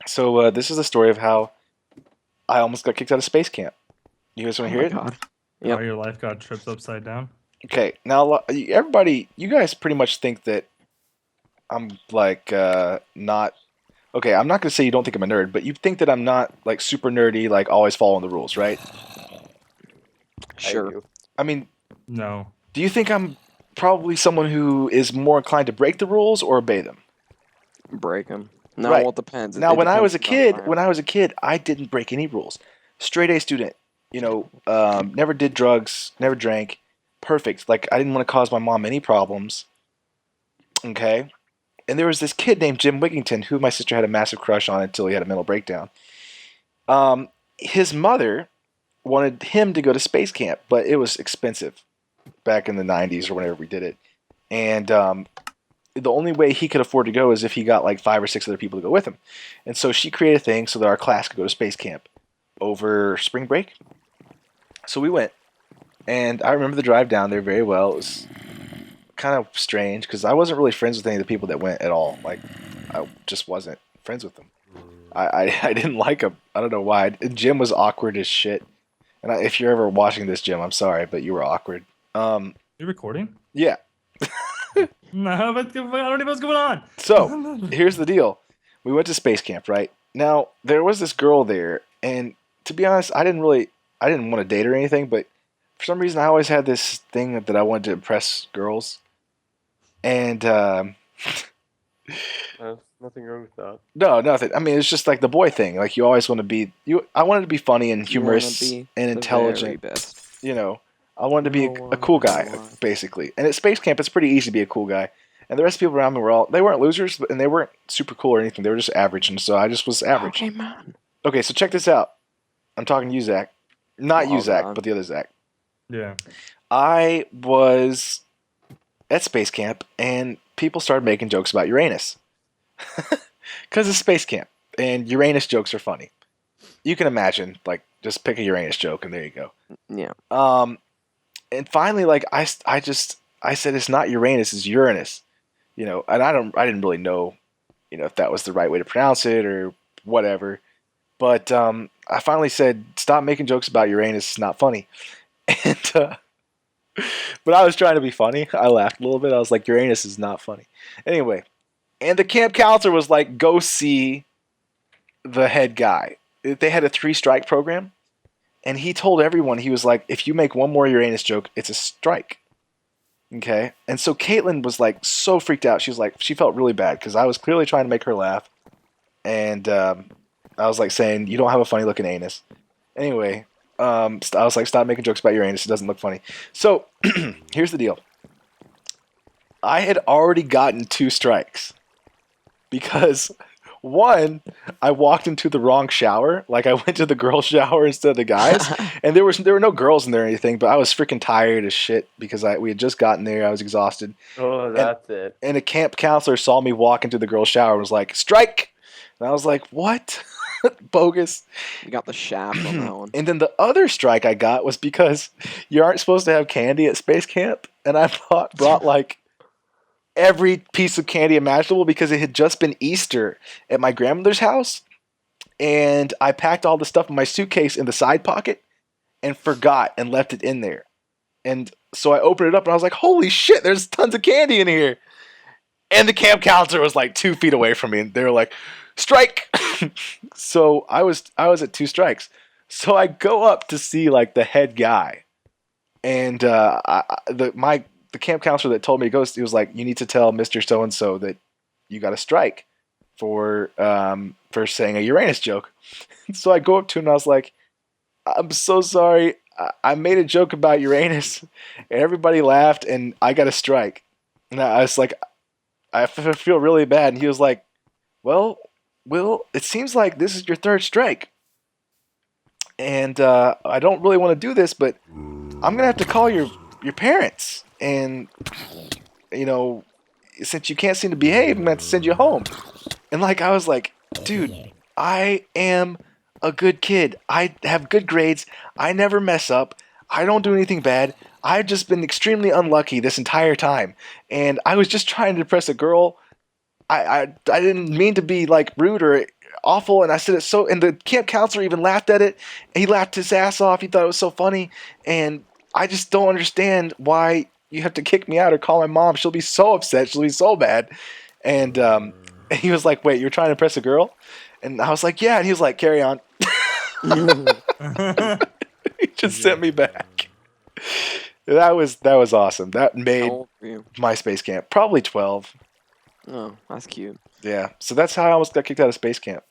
So this is the story of how I almost got kicked out of space camp. You guys want Oh to hear my it? god. How Yep. your life got tripped upside down? Okay. Now, everybody, you guys pretty much think that I'm like not. Okay, I'm not gonna say you don't think I'm a nerd, but you think that I'm not like super nerdy, like always following the rules, right? I Sure. do. I mean, No. do you think I'm probably someone who is more inclined to break the rules or obey them? Break them. No, Right. well, it depends. Now, It when I depends was a on the kid, environment. I didn't break any rules. Straight A student. Never did drugs, never drank. Perfect. Like I didn't want to cause my mom any problems. Okay. And there was this kid named Jim Wigington who my sister had a massive crush on until he had a mental breakdown. His mother wanted him to go to space camp, but it was expensive back in the 90s or whenever we did it. And the only way he could afford to go is if he got like 5 or 6 other people to go with him. And so she created a thing so that our class could go to space camp over spring break. So we went, and I remember the drive down there very well. It was kind of strange because I wasn't really friends with any of the people that went at all. Like, I just wasn't friends with them. I didn't like him. I don't know why. Jim was awkward as shit. And if you're ever watching this, Jim, I'm sorry, but you were awkward. You recording? Yeah. No, but I don't even know what's going on. So here's the deal. We went to space camp, right? Now there was this girl there, and to be honest, I didn't want to date her or anything, but for some reason I always had this thing that I wanted to impress girls, and Nothing wrong with that. no, nothing. I mean, it's just like the boy thing. Like you always want to be you. I wanted to be funny and You wanna humorous be and the very intelligent. best. You know, I wanted to be No, a cool guy, no. basically. And at space camp, it's pretty easy to be a cool guy. And the rest of the people around me they weren't losers, and they weren't super cool or anything. They were just average, and so I just was average. Okay, man. Okay, so check this out. I'm talking to you, Zach. Not you, Oh, Zach, God. but the other Zach. Yeah. I was at space camp, and people started making jokes about Uranus. Because it's space camp, and Uranus jokes are funny. You can imagine, like, just pick a Uranus joke, and there you go. Yeah. And finally, like, I said it's not Uranus, it's Uranus. And I didn't really know, if that was the right way to pronounce it or whatever. But I finally said, stop making jokes about Uranus. It's not funny. And but I was trying to be funny. I laughed a little bit. I was like, Uranus is not funny. Anyway, and the camp counselor was like, go see the head guy. They had a 3-strike program. And he told everyone, he was like, if you make one more Uranus joke, it's a strike. Okay? And so Caitlin was like so freaked out. She was like, she felt really bad because I was clearly trying to make her laugh. And I was like saying, you don't have a funny looking anus. Anyway, I was like, stop making jokes about your anus. It doesn't look funny. So here's the deal. I had already gotten 2 strikes because one, I walked into the wrong shower. Like I went to the girls' shower instead of the guys, and there were no girls in there or anything. But I was freaking tired as shit because we had just gotten there. I was exhausted, Oh, that's it. and a camp counselor saw me walk into the girls' shower and was like, "Strike!" And I was like, "What? Bogus." You got the shaft on that one. And then the other strike I got was because you aren't supposed to have candy at space camp, and I brought like every piece of candy imaginable because it had just been Easter at my grandmother's house, and I packed all the stuff in my suitcase in the side pocket and forgot and left it in there. And so I opened it up and I was like, "Holy shit! There's tons of candy in here!" And the camp counselor was like 2 feet away from me, and they were like, "Strike!" So I was at 2 strikes. So I go up to see like the head guy, and the camp counselor that told me to go, he was like, "You need to tell Mister So and So that you got a strike for saying a Uranus joke." So I go up to him and I was like, "I'm so sorry. I made a joke about Uranus, and everybody laughed, and I got a strike." And I was like, "I feel really bad." And he was like, "Well, Will, it seems like this is your 3rd strike, and I don't really want to do this, but I'm gonna have to call your parents, and since you can't seem to behave, I'm gonna have to send you home." And like I was like, "Dude, I am a good kid. I have good grades. I never mess up. I don't do anything bad. I've just been extremely unlucky this entire time, and I was just trying to impress a girl. I didn't mean to be like rude or awful. And I said it so, and the camp counselor even laughed at it. And he laughed his ass off. He thought it was so funny. And I just don't understand why you have to kick me out or call my mom. She'll be so upset. She'll be so bad. And he was like, wait, you're trying to impress a girl? And I was like, yeah. And he was like, carry on. He just sent me back. That was awesome. That How made old were you? my space camp probably 12. Oh, that's cute. Yeah. So that's how I almost got kicked out of space camp.